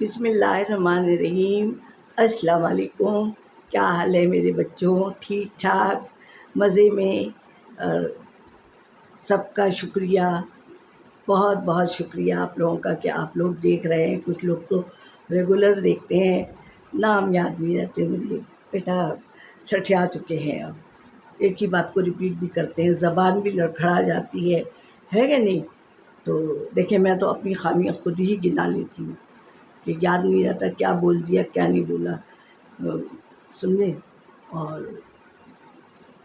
बिस्मिल्लाहिर्रहमानिर्रहीम। अस्सलाम वालेकुम। क्या हाल है मेरे बच्चों? ठीक ठाक, मज़े में। और सबका शुक्रिया, बहुत बहुत शुक्रिया आप लोगों का कि आप लोग देख रहे हैं। कुछ लोग तो रेगुलर देखते हैं, नाम याद नहीं रहते मुझे बेटा, सठिया चुके हैं। अब एक ही बात को रिपीट भी करते हैं, ज़बान भी लड़खड़ा जाती है कि नहीं? तो देखिए, मैं तो अपनी खामियां खुद ही गिना लेती हूँ कि याद नहीं रहता क्या बोल दिया क्या नहीं बोला, समझे। और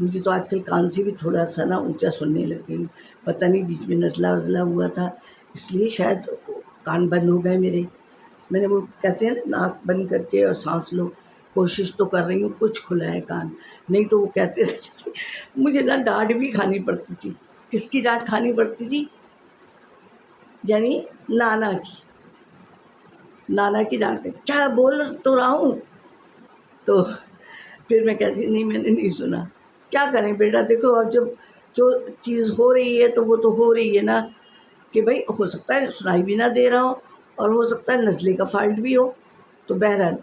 मुझे तो आजकल कान से भी थोड़ा सा ना ऊंचा सुनने लग गई हूँ। पता नहीं, बीच में नज़ला वज़ला हुआ था, इसलिए शायद कान बंद हो गए मेरे। मैंने वो कहते हैं ना, नाक बंद करके और सांस लो, कोशिश तो कर रही हूँ, कुछ खुला है कान, नहीं तो वो कहते रहते थे। मुझे ना डांट भी खानी पड़ती थी। किसकी डांट खानी पड़ती थी? यानी नाना की डांट। क्या बोल तो रहा हूँ, तो फिर मैं कहती नहीं, मैंने नहीं सुना। क्या करें बेटा, देखो अब जब जो चीज़ हो रही है तो वो तो हो रही है ना, कि भाई हो सकता है सुनाई भी ना दे रहा हो और हो सकता है नज़ले का फ़ाल्ट भी हो। तो बहरहाल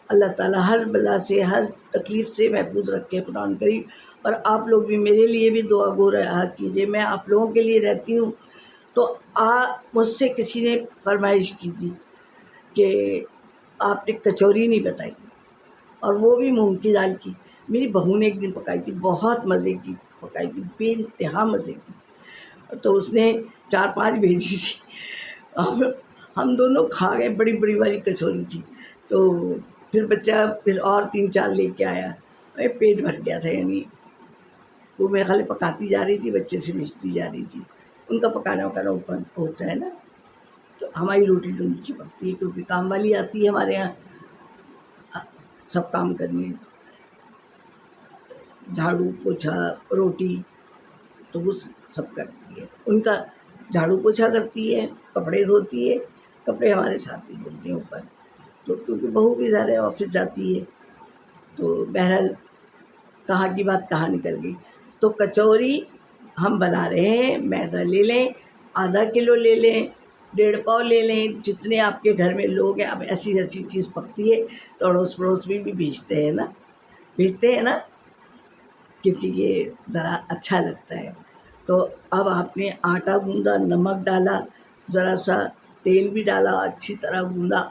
अल्लाह ताला हर बला से, हर तकलीफ़ से महफूज रखे कुरान करीम। और आप लोग भी मेरे लिए भी दुआ गो रहा कीजिए। मैं आप लोगों के लिए रहती हूँ। तो मुझसे किसी ने फरमाइश की थी कि आपने कचौरी नहीं बताई, और वो भी मूंग की दाल की। मेरी बहू ने एक दिन पकाई थी, बहुत मज़े की पकाई थी, बेइंतहा मज़े की। तो उसने 4-5 भेजी थी। अब हम दोनों खा गए, बड़ी बड़ी वाली कचौरी थी। तो फिर बच्चा फिर और 3-4 लेके आया, अरे पेट भर गया था। यानी वो मेरे ख्याल पकाती जा रही थी, बच्चे से भेजती जा रही थी। उनका पकाना वकाना ऊपर होता है ना, तो हमारी रोटी तो नीचे पकती है, क्योंकि काम वाली आती है हमारे यहाँ सब काम करने, झाड़ू पोछा रोटी, तो वो सब करती है। उनका झाड़ू पोछा करती है, कपड़े धोती है, कपड़े हमारे साथ ही धुलते हैं ऊपर। तो क्योंकि बहू भी ज़्यादा ऑफिस जाती है, तो बहरहाल कहाँ की बात कहाँ निकल गई। तो कचौरी हम बना रहे हैं। मैदा ले लें, आधा किलो ले लें, 1.5 पाव ले लें, जितने आपके घर में लोग हैं। अब ऐसी ऐसी चीज़ पकती है तो अड़ोस पड़ोस में भी भेजते हैं ना, क्योंकि ये ज़रा अच्छा लगता है। तो अब आपने आटा गूंदा, नमक डाला, ज़रा सा तेल भी डाला, अच्छी तरह गूंदा,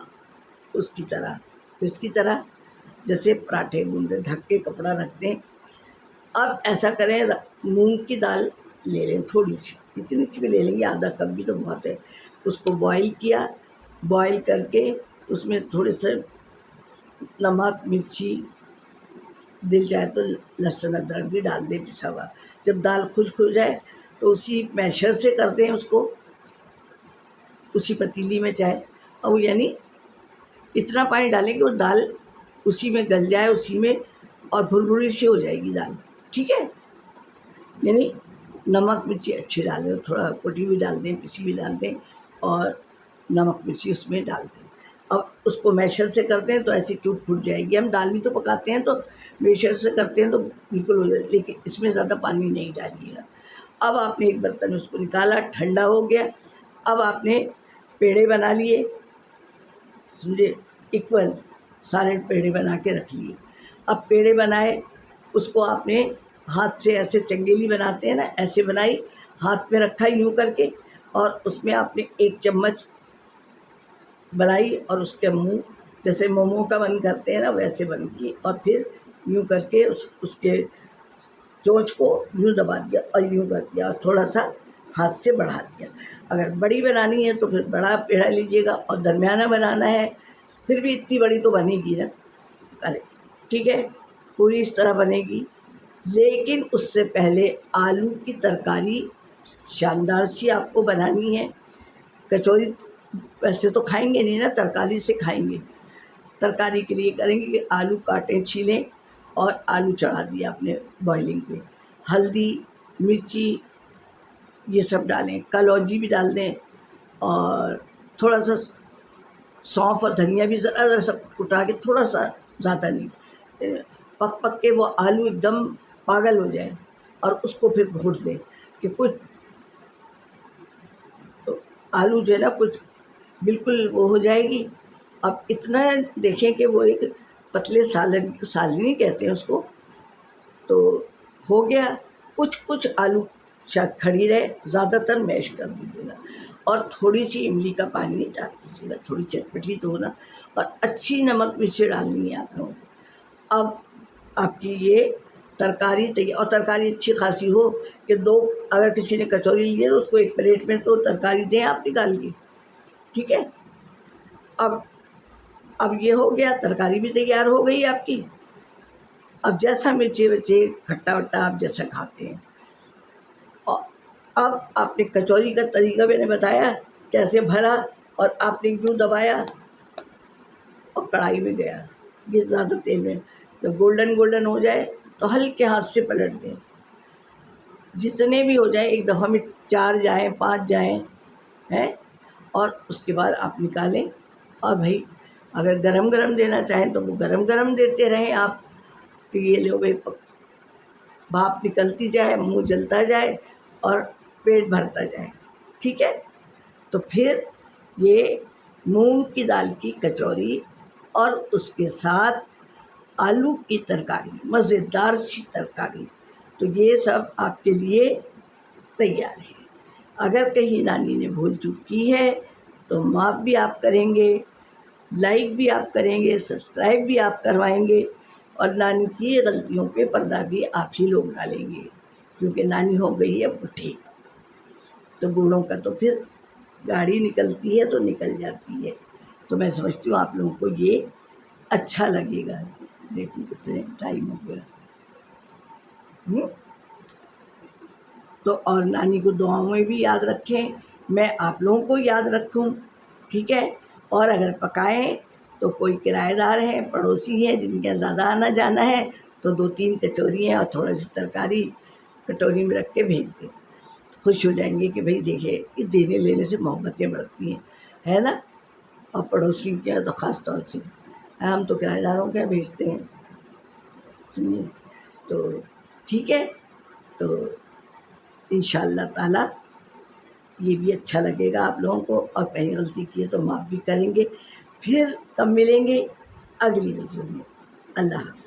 इसकी तरह जैसे पराठे गूंदे, ढक के कपड़ा रख दें। अब ऐसा करें, मूंग की दाल ले लें, थोड़ी सी, इतनी सी भी ले लेंगे, आधा कप भी तो बहुत है। उसको बॉईल किया, बॉईल करके उसमें थोड़े से नमक मिर्ची, दिल चाहे तो लहसुन अदरक भी डाल दें पिसा हुआ। जब दाल खुश्क हो जाए तो उसी मैशर से करते हैं उसको, उसी पतीली में चाहे, और यानी इतना पानी डालें कि वो दाल उसी में गल जाए, उसी में, और भुरभुरी सी हो जाएगी दाल। ठीक है, यानी नमक मिर्ची अच्छी डालें, थोड़ा कुटी भी डाल दें, पिसी भी डाल दें, और नमक मिर्ची उसमें डाल दें। अब उसको मैशर से करते हैं तो ऐसी टूट फूट जाएगी। हम दाल भी तो पकाते हैं तो मैशर से करते हैं तो बिल्कुल हो जाए, लेकिन इसमें ज़्यादा पानी नहीं डालिएगा। अब आपने एक बर्तन में उसको निकाला, ठंडा हो गया। अब आपने पेड़े बना लिए, समझे, इक्वल सारे पेड़े बना के रख लिए। अब पेड़े बनाए, उसको आपने हाथ से ऐसे चंगेली बनाते हैं ना, ऐसे बनाई, हाथ में रखा यूँ करके, और उसमें आपने 1 चम्मच बनाई, और उसके मुंह जैसे मोमो का बन करते हैं ना, वैसे बन की, और फिर यूँ करके उसके चोंच को यूँ दबा दिया और यूँ कर दिया, और थोड़ा सा हाथ से बढ़ा दिया। अगर बड़ी बनानी है तो फिर बड़ा पेड़ा लीजिएगा, और दरमियाना बनाना है फिर भी इतनी बड़ी तो बनेगी ना, अरे ठीक है, पूरी इस तरह बनेगी। लेकिन उससे पहले आलू की तरकारी शानदार सी आपको बनानी है। कचौरी वैसे तो खाएंगे नहीं ना, तरकारी से खाएंगे। तरकारी के लिए करेंगे कि आलू काटें, छीलें, और आलू चढ़ा दिया आपने बॉइलिंग पे, हल्दी मिर्ची ये सब डालें, कलौंजी भी डाल दें, और थोड़ा सा सौंफ और धनिया भी ज़रा सा कुटा के, थोड़ा सा, ज़्यादा नहीं। पक पक के वो आलू एकदम पागल हो जाए, और उसको फिर भून लें कि कुछ आलू जो है ना, कुछ बिल्कुल वो हो जाएगी, अब इतना देखें कि वो एक पतले सालनी कहते हैं उसको, तो हो गया। कुछ कुछ आलू शायद खड़ी रहे, ज़्यादातर मैश कर दीजिएगा और थोड़ी सी इमली का पानी डाल दीजिएगा, थोड़ी चटपटी तो होना, और अच्छी नमक मिर्च डालनी है आप लोगों को। अब आपकी ये तरकारी तैयार, और तरकारी अच्छी खासी हो कि दो, अगर किसी ने कचौरी ली है तो उसको एक प्लेट में तो तरकारी दें आप निकाल के, ठीक है। अब ये हो गया, तरकारी भी तैयार हो गई आपकी। अब जैसा मिर्चे विर्चे खट्टा वट्टा आप जैसा खाते हैं, और अब आपने कचौरी का तरीका मैंने बताया कैसे भरा, और आपने क्यों दबाया और कढ़ाई में गया, ये ज़्यादा तेल में जब गोल्डन गोल्डन हो जाए तो हल्के हाथ से पलट दें, जितने भी हो जाए एक दफ़ा में 4 जाएँ 5 जाएँ हैं, और उसके बाद आप निकालें। और भाई अगर गरम गरम देना चाहें तो वो गरम गरम देते रहें आप, तो ये लो भाई भाप निकलती जाए, मुंह जलता जाए और पेट भरता जाए, ठीक है। तो फिर ये मूंग की दाल की कचौरी और उसके साथ आलू की तरकारी, मज़ेदार सी तरकारी, तो ये सब आपके लिए तैयार है। अगर कहीं नानी ने भूल चूक की है तो माफ़ भी आप करेंगे, लाइक भी आप करेंगे, सब्सक्राइब भी आप करवाएंगे, और नानी की गलतियों पे पर्दा भी आप ही लोग डालेंगे, क्योंकि नानी हो गई है बुढ़ी, तो बूढ़ों का तो फिर गाड़ी निकलती है तो निकल जाती है। तो मैं समझती हूँ आप लोगों को ये अच्छा लगेगा। देखो कितने टाइम हो गया। तो और नानी को दुआओं में भी याद रखें, मैं आप लोगों को याद रखूं, ठीक है। और अगर पकाएं तो कोई किराएदार है, पड़ोसी हैं जिनके यहाँ ज़्यादा आना जाना है, तो 2-3 कचौरियाँ और थोड़ा सी तरकारी कटोरी में रख के भेज दें, खुश हो जाएंगे कि भाई देखिए ये देने लेने से मोहब्बतें बढ़ती हैं, है ना। और पड़ोसी के यहाँ तो ख़ास तौर से, हम तो किराएदारों के यहाँ भेजते हैं, सुनिए। तो ठीक है, तो इंशाअल्लाह ताला ये भी अच्छा लगेगा आप लोगों को, और कहीं गलती की है तो माफ़ भी करेंगे। फिर कब मिलेंगे? अगली वीडियो में। अल्लाह हाफ़िज़।